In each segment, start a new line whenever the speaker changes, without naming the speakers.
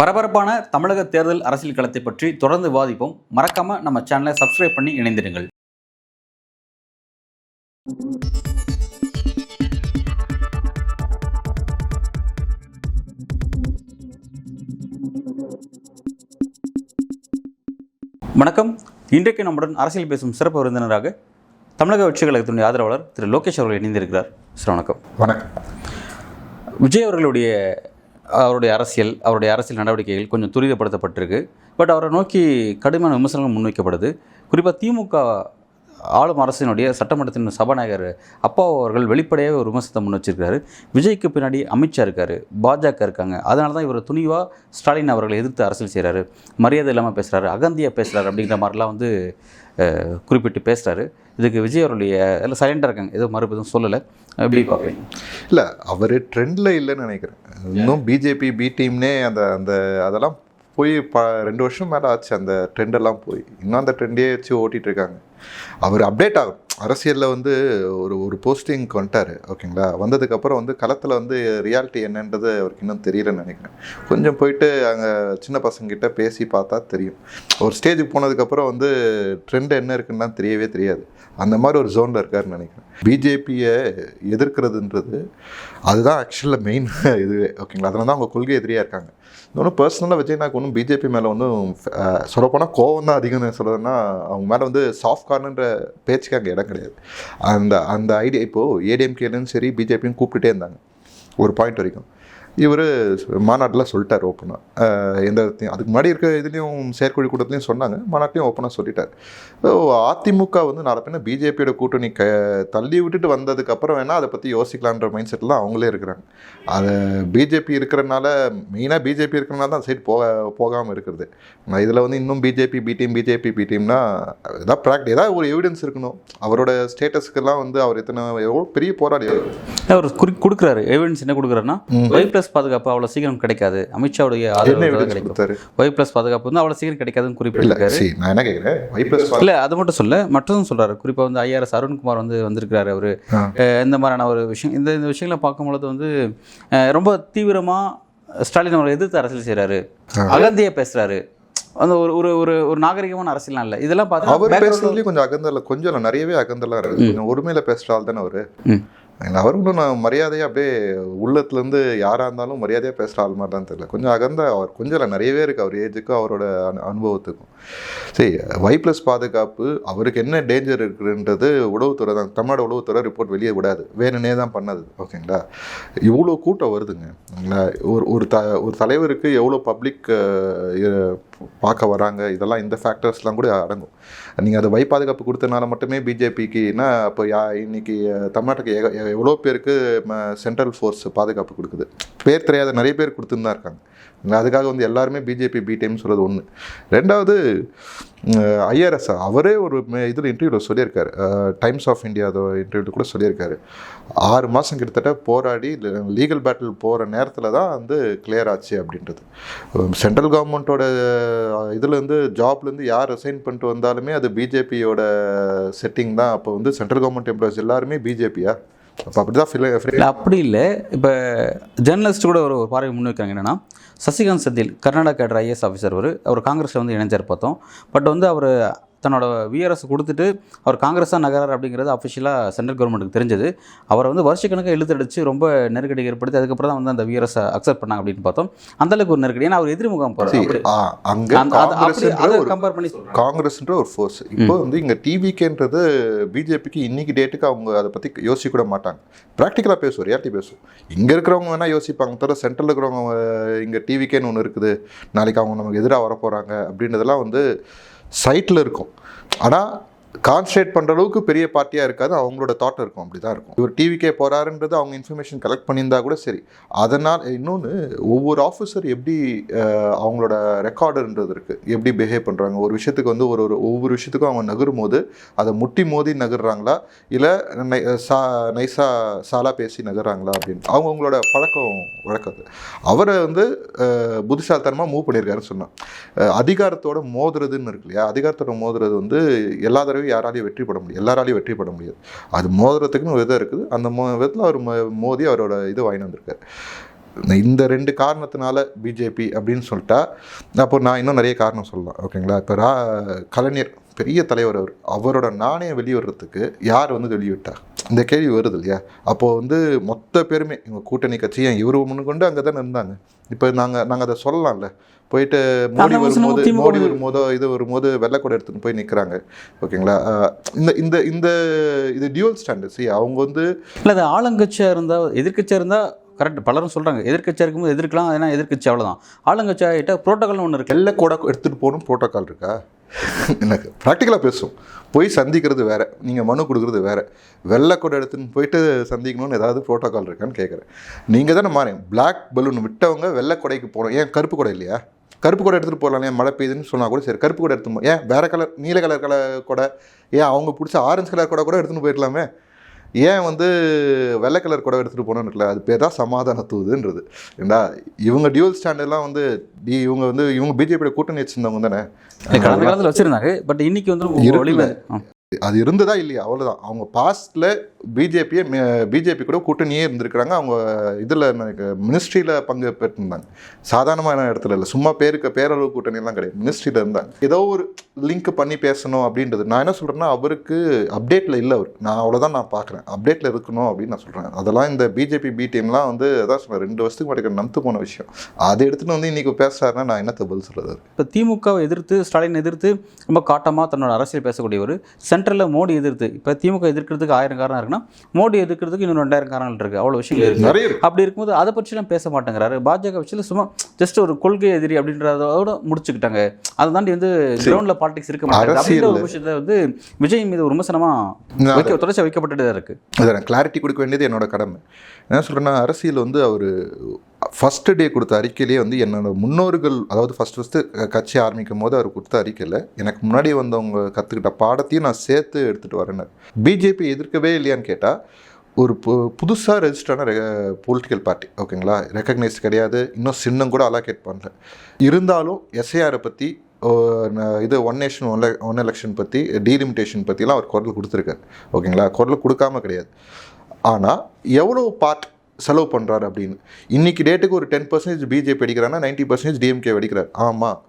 பரபரப்பான தமிழக தேர்தல் அரசியல் களத்தை பற்றி தொடர்ந்து விவாதிப்போம். மறக்காம நம்ம சேனலை சப்ஸ்கிரைப் பண்ணி இணைந்திருங்கள். வணக்கம். இன்றைக்கு நம்முடன் அரசியல் பேசும் சிறப்பு விருந்தினராக தமிழக வெற்றி கழகத்தினுடைய ஆதரவாளர் திரு லோகேஷ் அவர்கள் இணைந்திருக்கிறார். சார் வணக்கம்.
வணக்கம்.
விஜய் அவர்களுடைய அரசியல் நடவடிக்கைகள் கொஞ்சம் துரிதப்படுத்தப்பட்டிருக்கு. பட் அவரை நோக்கி கடுமையான விமர்சனங்கள் முன்வைக்கப்படுது. குறிப்பாக திமுக ஆளும் அரசினுடைய சட்டமன்றத்தின் சபாநாயகர் அப்பாவு அவர்கள் வெளிப்படையாக ஒரு விமர்சனத்தை முன் வச்சிருக்காரு. விஜய்க்கு பின்னாடி அமித்ஷா இருக்கார், பாஜக இருக்காங்க. அதனால தான் இவர் துணிவாக ஸ்டாலின் அவர்களை எதிர்த்து அரசியல் செய்கிறாரு, மரியாதை இல்லாமல் பேசுகிறாரு, அகந்தியாக பேசுகிறாரு அப்படிங்கிற மாதிரிலாம் குறிப்பிட்டு பேசுகிறாரு. இதுக்கு விஜய் அவருடைய எல்லாம் சைலண்டாக இருக்காங்க, எதுவும் மறுப்பு எதுவும் சொல்லலை. எப்படி பார்க்குறீங்க?
இல்லை, அவர் ட்ரெண்டில் இல்லைன்னு நினைக்கிறேன். இன்னும் பிஜேபி பி டீம்னே அதெல்லாம் போய் 2 வருஷம் மேலே ஆச்சு. அந்த ட்ரெண்டெல்லாம் போய் இன்னும் அந்த ட்ரெண்டே வச்சு ஓட்டிகிட்டு இருக்காங்க. அவர் அப்டேட் ஆகும். அரசியலில் ஒரு போஸ்டிங்க்கு வந்துட்டார், ஓகேங்களா. வந்ததுக்கப்புறம் களத்தில் ரியாலிட்டி என்னன்றது அவருக்கு இன்னும் தெரியலன்னு நினைக்கிறேன். கொஞ்சம் போயிட்டு அங்கே சின்ன பசங்கிட்ட பேசி பார்த்தா தெரியும். ஒரு ஸ்டேஜுக்கு போனதுக்கப்புறம் ட்ரெண்ட் என்ன இருக்குன்னு தெரியவே தெரியாது. அந்த மாதிரி ஒரு ஜோனில் இருக்காருன்னு நினைக்கிறேன். பிஜேபியை எதிர்க்கிறதுன்றது அதுதான் ஆக்சுவலாக மெயின் இதுவே, ஓகேங்களா. அதனால தான் அவங்க கொள்கை எதிரியாக இருக்காங்க. இன்னொன்று பர்சனலாக விஜய்னாக்கு ஒன்றும் பிஜேபி மேலே சொல்லப்போனால் கோவம் தான் அதிகம்னு சொல்கிறதுன்னா, அவங்க மேலே சாஃப்ட் கார்னுன்ற பேச்சுக்கு அங்கே இடம் கிடையாது. அந்த ஐடியா இப்போது ஏடிஎம்கேலும் சரி பிஜேபியும் கூப்பிட்டுட்டே இருந்தாங்க ஒரு பாயிண்ட் வரைக்கும். இவர் மாநாட்டில் சொல்லிட்டார் ஓப்பனாக. அதுக்கு முன்னாடி இருக்க இதுலேயும் செயற்குழு கூட்டத்துலையும் சொன்னாங்க, மாநாட்டிலையும் ஓப்பனாக சொல்லிட்டார். அதிமுக நாளை பின்ன பிஜேபியோட கூட்டணி தள்ளி விட்டுட்டு வந்ததுக்கப்புறம் வேணால் அதை பற்றி யோசிக்கலான்ற மைண்ட் செட்டில் அவங்களே இருக்கிறாங்க. அதை பிஜேபி இருக்கிறனால, மெயினாக பிஜேபி இருக்கிறனால தான் சைடு போகாமல் இருக்கிறது. இதில் இன்னும் பிஜேபி பி டீம்னா ஏதாவது ஒரு எவிடன்ஸ் இருக்கணும். அவரோட ஸ்டேட்டஸ்க்கெல்லாம் அவர் எவ்வளோ பெரிய போராடி
அவர் கொடுக்குறாரு. எவிடன்ஸ் என்ன கொடுக்குறாருன்னா, பாதுகாப்பு அவ்வளோ சீக்கிரம் கிடைக்காது, அமித்ஷாவுடைய பாதுகாப்பு அவ்வளோ சீக்கிரம் கிடைக்காதுன்னு குறிப்பிட்டிருக்காரு. இல்லை, அது மட்டும் சொல்ல மற்றதும் சொல்றாரு. குறிப்பாக ஐஆர்எஸ் அருண்குமார் வந்திருக்கிறாரு. அவரு இந்த மாதிரியான ஒரு விஷயம், இந்த விஷயங்களை பார்க்கும்பொழுது ரொம்ப தீவிரமா ஸ்டாலின் அவரை எதிர்த்து அரசியல் செய்யறாரு, அகந்தியா பேசுறாரு. ஒரு நாகரிகமான அரசியல்லாம் இல்லை. இதெல்லாம் பார்த்து
அவர் பேசுறதுலேயும் கொஞ்சம் அகந்தல, கொஞ்சம் நிறையவே அகந்தலாம் இருக்கு. கொஞ்சம் ஒருமையில பேசுறாள் தானே அவரு. அவரும் நான் மரியாதையாக அப்படியே உள்ளத்துலேருந்து யாராக இருந்தாலும் மரியாதையாக பேசுகிற ஆள் மாதிரி தான் தெரியல. கொஞ்சம் அகந்த அவர் கொஞ்சம் நிறையவே இருக்குது அவர் ஏஜுக்கும் அவரோட அனுபவத்துக்கும். சரி, Y+ பாதுகாப்பு அவருக்கு என்ன டேஞ்சர் இருக்குன்றது உளவுத்துறை தான், தமிழ்நாடு உளவுத்துறை ரிப்போர்ட் வெளியே விடாது, வேணுனே தான் பண்ணது, ஓகேங்களா. இவ்வளோ கூட்டம் வருதுங்க. ஒரு தலைவருக்கு எவ்வளோ பப்ளிக் பார்க்க வராங்க, இதெல்லாம் இந்த ஃபேக்டர்ஸ்லாம் கூட அடங்கும். நீங்கள் அது பாதுகாப்பு கொடுத்தனால மட்டுமே பிஜேபிக்குன்னா அப்போ இன்னைக்கு தமிழ்நாட்டுக்கு எவ்வளோ பேருக்கு சென்ட்ரல் ஃபோர்ஸ் பாதுகாப்பு கொடுக்குது. பேர் தெரியாத நிறைய பேர் கொடுத்துன்னு தான் இருக்காங்க. அதுக்காக எல்லாருமே பிஜேபி பி டீம்னு சொல்கிறது ஒன்று. ரெண்டாவது, ஐஆர்எஸ் அவரே ஒரு இதில் இன்டர்வியூவில் சொல்லியிருக்காரு, டைம்ஸ் ஆஃப் இந்தியா இன்டர்வியூவில் கூட சொல்லியிருக்காரு, 6 மாதம் கிட்டத்தட்ட போராடி லீகல் பேட்டில் போகிற நேரத்தில் தான் கிளியர் ஆச்சு அப்படின்றது. சென்ட்ரல் கவர்மெண்ட்டோட இதுலேருந்து ஜாப்லேருந்து யார் ரிசைன் பண்ணிட்டு வந்தாலுமே அது பிஜேபியோட செட்டிங் தான். அப்போ சென்ட்ரல் கவர்மெண்ட் எம்ப்ளாயிஸ் எல்லாருமே பிஜேபியா? அப்போ அப்படி தான்
அப்படி இல்லை. இப்போ ஜேர்னலிஸ்ட் கூட ஒரு பார்வை முன்வைக்காங்க. என்னென்னா, சசிகாந்த் செந்தில் கர்நாடகா கேடர் ஐஏஎஸ் ஆஃபீஸர், அவர் காங்கிரஸில் இணைஞ்சார் பார்த்தோம். பட் அவர் தன்னோட விஆர்எஸ் கொடுத்துட்டு அவர் காங்கிரஸ் தான் நகரார் அப்படிங்கிறது அஃபிஷியலாக சென்ட்ரல் கவர்மெண்ட்டுக்கு தெரிஞ்சது. அவரை வருஷக்கணக்காக இழுத்தடிச்சு ரொம்ப நெருக்கடி ஏற்படுத்தி அதுக்கப்புறம் தான் அந்த விஆர்எஸ் அக்செப்ட் பண்ணாங்க அப்படின்னு பார்த்தோம். அந்தளவுக்கு ஒரு நெருக்கடி. ஏன்னா அவர் எதிர்முகம் கம்பேர் பண்ணி
காங்கிரஸ்ன்ற ஒரு ஃபோர்ஸ். இப்போ இங்கே டிவிகேன்றது பிஜேபிக்கு இன்னைக்கு டேட்டுக்கு அவங்க அதை பற்றி யோசிக்க கூட மாட்டாங்க. ப்ராக்டிக்கலாக பேசுவோம், ரியாலிட்டி பேசுவோம். இங்கே இருக்கிறவங்க வேணால் யோசிப்பாங்க, தவிர சென்ட்ரலில் இருக்கிறவங்க இங்கே டிவிகேன்னு ஒன்று இருக்குது, நாளைக்கு அவங்க நமக்கு எதிராக வரப்போகிறாங்க அப்படின்றதெல்லாம் சைட்டில் இருக்கும். ஆனால் கான்சன்ட்ரேட் பண்ணுற அளவுக்கு பெரிய பார்ட்டியாக இருக்காது, அவங்களோட தாட் இருக்கும், அப்படி தான் இருக்கும். இவர் டிவிக்கே போகிறாருன்றது அவங்க இன்ஃபர்மேஷன் கலெக்ட் பண்ணியிருந்தா கூட சரி. அதனால் இன்னொன்று, ஒவ்வொரு ஆஃபீஸர் எப்படி அவங்களோட ரெக்கார்டுன்றது இருக்குது, எப்படி பிஹேவ் பண்ணுறாங்க ஒரு விஷயத்துக்கு ஒவ்வொரு விஷயத்துக்கும் அவங்க நகரும் போது அதை முட்டி மோதி நகர்றாங்களா, இல்லை சாலா பேசி நகர்றாங்களா அப்படின்னு அவங்களோட பழக்கம் வழக்கது. அவரை புத்திசாலித்தனமாக மூவ் பண்ணியிருக்காருன்னு சொன்னான். அதிகாரத்தோட மோதுறதுன்னு இருக்கு இல்லையா, அதிகாரத்தோட மோதுறது எல்லா தடவையும் யாராலையும் வெற்றி பெற முடியும், எல்லாராலையும் வெற்றி பெற முடியாது. அது மோதுறதுக்குன்னு ஒரு விதம் இருக்குது. அந்த விதத்தில் அவர் மோதி அவரோட வாங்கி வந்திருக்காரு. இந்த 2 காரணத்தினால பிஜேபி அப்படின்னு சொல்லிட்டா அப்போ நான் இன்னும் நிறைய காரணம் சொல்லலாம். ஓகேங்களா? இப்போ கலைஞர் பெரிய தலைவர், அவரோட நாணயம் வெளியிடுறதுக்கு யார் வந்து வெளியிட்டா, இந்த கேள்வி வருது இல்லையா? அப்போது வந்து மொத்த பேருமே இவங்க கூட்டணி கட்சி ஏன் இவர் முன்னு கொண்டு அங்கே தானே இருந்தாங்க. இப்போ நாங்கள் அதை சொல்லலாம்ல, போயிட்டு மோடி வரும்போதோ இது வரும்போது வெள்ளைக்கூட எடுத்துன்னு போய் நிற்கிறாங்க. ஓகேங்களா? இந்த இந்த இது டியூவல் ஸ்டாண்டர்ட்ஸ். அவங்க வந்து
இல்லை, அது ஆளுங்கட்சியாக இருந்தால் எதிர்கட்சியாக இருந்தால் கரெக்ட், பலரும் சொல்கிறாங்க எதிர்கட்சியாக இருக்கும்போது எதிர்க்கலாம், ஏன்னா எதிர்கட்சி அவ்வளோதான். ஆளுங்கட்சி ஆகிட்ட ப்ரோட்டோக்கால்னு ஒன்று இருக்குது.
வெள்ளைக்கூட எடுத்துகிட்டு போகணும் ப்ரோட்டோக்கால் இருக்கா? எனக்கு ப்ராக்டிக்கலாக பேசும். போய் சந்திக்கிறது வேறு, நீங்கள் மனு கொடுக்குறது வேறு. வெள்ளைக்கூட எடுத்துன்னு போயிட்டு சந்திக்கணும்னு ஏதாவது ப்ரோட்டோக்கால் இருக்கான்னு கேட்குறேன். நீங்கள் தானே மாறேன். பிளாக் பலூன் விட்டவங்க வெள்ளைக்கூடைக்கு போகணும். ஏன் கருப்பு கூடை இல்லையா? கருப்பு கூட எடுத்துகிட்டு போகலாம். ஏன் மழை பெய்யுதுன்னு சொன்னால் கூட சரி, கருப்பு கூட எடுத்துன்னு ஏன் வேறு கலர் நீல கலர் கூட, ஏன் அவங்க பிடிச்ச ஆரஞ்சு கலர் கூட எடுத்துன்னு போயிடலாமே. ஏன் வந்து வெள்ளை கலர் கூட எடுத்துகிட்டு போகணுன்னு இருக்குல்ல? அது பேர் தான் சமாதான தூதுன்றது. ஏண்டா இவங்க டியூவல் ஸ்டாண்டர்ட்லாம் வந்து இவங்க பிஜேபியோட கூட்டணி வச்சுருந்தவங்க தானே
கடந்த காலத்தில் வச்சுருந்தாங்க. பட் இன்னைக்கு வந்து
அது இருந்ததா இல்லையா? அவ்வளோதான். அவங்க பாஸ்டில் பிஜேபி கூட கூட்டணியே இருந்திருக்கிறாங்க. அவங்க இதில் மினிஸ்ட்ரியில் பங்கு பெற்றிருந்தாங்க. சாதாரணமான இடத்துல இல்லை, சும்மா பேரளவு கூட்டணியெல்லாம் கிடையாது. மினிஸ்ட்ரியில் இருந்தாங்க. ஏதோ ஒரு லிங்க் பண்ணி பேசணும் அப்படின்றது. நான் என்ன சொல்கிறேன்னா, அவருக்கு அப்டேட்டில் இல்லை. நான் அவ்வளோதான் நான் பார்க்குறேன். அப்டேட்டில் இருக்கணும் அப்படின்னு நான் சொல்கிறேன். அதெல்லாம் இந்த பிஜேபி பி டீம்லாம் வந்து அதான் சொல்கிறேன், 2 வருஷத்துக்கு முன்னாடி நம்பு போன விஷயம். அதை எடுத்துகிட்டு வந்து இன்றைக்கி பேசுகிறாருன்னா நான் என்னத்தை பதில் சொல்கிறது?
இப்போ திமுகவை எதிர்த்து, ஸ்டாலின் எதிர்த்து ரொம்ப காட்டமாக தன்னோட அரசியல் பேசக்கூடியவர். சென்ட்ரலில் மோடி எதிர்த்து, இப்போ திமுக எதிர்க்கிறதுக்கு 1000 காரணம் இருக்குன்னா, மோடி எதிர்க்கிறதுக்கு இன்னும் 2000 காரணங்கள் இருக்குது. அவ்வளோ விஷயங்கள் இருக்குது. அப்படி இருக்கும்போது அதை பற்றிலாம் பேச மாட்டேங்கிறாரு. பாஜக விஷயத்தில் சும்மா ஜஸ்ட் ஒரு கொள்கை எதிரி அப்படின்றதோட முடிச்சுக்கிட்டாங்க. அதை தாண்டி வந்து கிரவுண்டில் பாலிடிக்ஸ் இருக்க மாட்டாங்க. அப்படின்ற ஒரு விஷயத்தை வந்து விஜய் மீது ஒரு விமர்சனமாக தொடர்ச்சி வைக்கப்பட்டு தான் இருக்குது.
அதை நான் கிளாரிட்டி கொடுக்க வேண்டியது என்னோட கடமை. என்ன சொல்கிறேன்னா, அரசியல் வந்து அவர் ஃபஸ்ட்டு டே கொடுத்த அறிக்கையிலேயே வந்து என்னோட முன்னோர்கள், அதாவது ஃபஸ்ட்டு கட்சி ஆரம்பிக்கும் போது அவர் கொடுத்த அறிக்கையில் எனக்கு முன்னாடி வந்தவங்க கற்றுக்கிட்ட பாடத்தையும் நான் சேர்த்து எடுத்துகிட்டு வரேன்னு. பிஜேபி எதிர்க்கவே இல்லையான்னு கேட்டால், ஒரு புதுசாக ரெஜிஸ்டரான பொலிட்டிக்கல் பார்ட்டி. ஓகேங்களா? ரெக்கக்னைஸ் கிடையாது, இன்னும் சின்னம் கூட அலோகேட் பண்ணல. இருந்தாலும் எஸ்ஐஆரை பற்றி, இது ஒன் நேஷன் ஒன் எலெக்ஷன் பற்றி, டீலிமிட்டேஷன் பற்றிலாம் அவர் குரல் கொடுத்துருக்காரு. ஓகேங்களா? குரல் கொடுக்காம கிடையாது. ஆனால் எவ்வளோ பார்ட் செலவு பண்ணுறாரு அப்படின்னு. இன்றைக்கி டேட்டுக்கு ஒரு 10% பிஜேபி அடிக்கிறான்னா 90% டிஎம்கே அடிக்கிறார். ஆமாம்,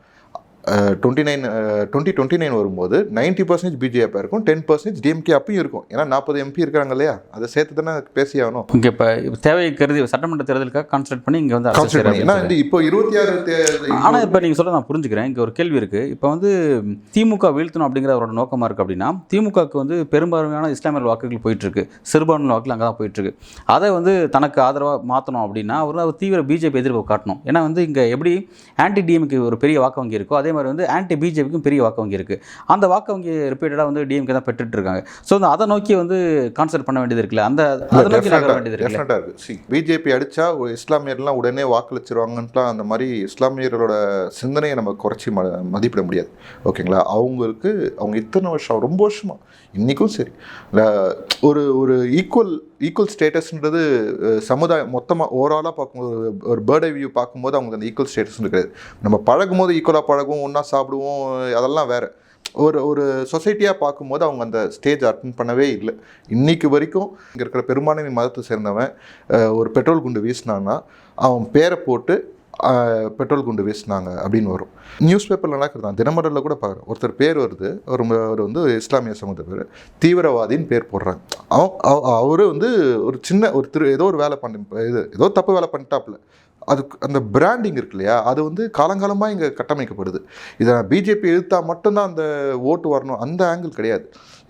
2029 வரும்போது 90% பிஜேபி இருக்கும், 10% டிஎம்கே அப்பயும் இருக்கும். ஏன்னா 40 எம்பி இருக்காங்க இல்லையா? அதை சேர்த்து தானே பேசி ஆகணும்.
இங்கே இப்போ தேவை கருதி சட்டமன்ற தேர்தலுக்காக கான்சன்ட்ரேட் பண்ணி இங்கே வந்து
ஏன்னா வந்து இப்போ 26.
ஆனால் இப்போ நீங்கள் சொல்ல நான் புரிஞ்சுக்கிறேன். இங்கே ஒரு கேள்வி இருக்குது. இப்போ வந்து திமுக வீழ்த்தணும் அப்படிங்கிற அவரோட நோக்கமாக இருக்குது அப்படின்னா, திமுகவுக்கு வந்து பெரும்பான்மையான இஸ்லாமியர் வாக்குகள் போயிட்டுருக்கு, சிறுபான்மை வாக்குகள் அங்கே தான் போயிட்டுருக்கு. அதை வந்து தனக்கு ஆதரவாக மாற்றணும் அப்படின்னா அவர் தீவிர பிஜேபி எதிர்ப்பு காட்டணும். ஏன்னா வந்து இங்கே எப்படி ஆன்டி டிஎம்கே ஒரு பெரிய வாக்கு வங்கி இருக்கோ, அதே மாதிரி வந்து ஆன்டி பிஜேபிக்கும் பெரிய வாக்கு வங்கி இருக்குது. அந்த வாக்கு வங்கி ரிப்பீட்டடாக வந்து டிஎம்கே தான் பெற்றுட்டு இருக்காங்க. ஸோ அதை நோக்கி வந்து கான்சென்ட்ரேட் பண்ண வேண்டியது இருக்குல்ல, அதை நோக்கி நகர வேண்டியது இருக்கு.
பிஜேபி அடித்தா இஸ்லாமியர்லாம் உடனே வாக்களிச்சிருவாங்கன்ட்டுலாம் அந்த மாதிரி இஸ்லாமியர்களோட சிந்தனையை நம்ம குறைச்சி மதிப்பிட முடியாது. ஓகேங்களா? அவங்க இத்தனை வருஷம், ரொம்ப வருஷமாக, இன்றைக்கும் சரி, ஒரு ஈக்குவல் ஸ்டேட்டஸ்ன்றது சமுதாயம் மொத்தமாக ஓவராலாக பார்க்கும்போது, ஒரு பேர்ட் ஐ வியூ பார்க்கும்போது அவங்களுக்கு அந்த ஈக்குவல் ஸ்டேட்டஸ் இருக்காது. நம்ம பழகும் போது ஈக்குவலாக பழகும், ஒன்றா சாப்பிடுவோம், அதெல்லாம் வேறு. ஒரு சொசைட்டியாக பார்க்கும்போது அவங்க அந்த ஸ்டேஜ் அட்டென்ட் பண்ணவே இல்லை. இன்றைக்கு வரைக்கும் இங்கே இருக்கிற பெரும்பான்மை மதத்தை சேர்ந்தவன் ஒரு பெட்ரோல் குண்டு வீசினான்னா அவன் பேரை போட்டு பெட்ரோல் குண்டு வீசினாங்க அப்படின்னு வரும். நியூஸ் பேப்பரில் நடக்கிறது தான், தினமலரில் கூட பார்க்குறேன். ஒருத்தர் பேர் வருது, அவர் வந்து இஸ்லாமிய சமூக பேர், தீவிரவாதின்னு பேர் போடுறாங்க. அவரு வந்து ஒரு சின்ன ஏதோ ஒரு வேலை ஏதோ தப்பு வேலை பண்ணிட்டாப்புல. அந்த பிராண்டிங் இருக்கு இல்லையா, அது வந்து காலங்காலமாக இங்கே கட்டமைக்கப்படுது. இதை பிஜேபி எதிர்த்தா மட்டும்தான் அந்த ஓட்டு வரணும், அந்த ஆங்கிள் கிடையாது.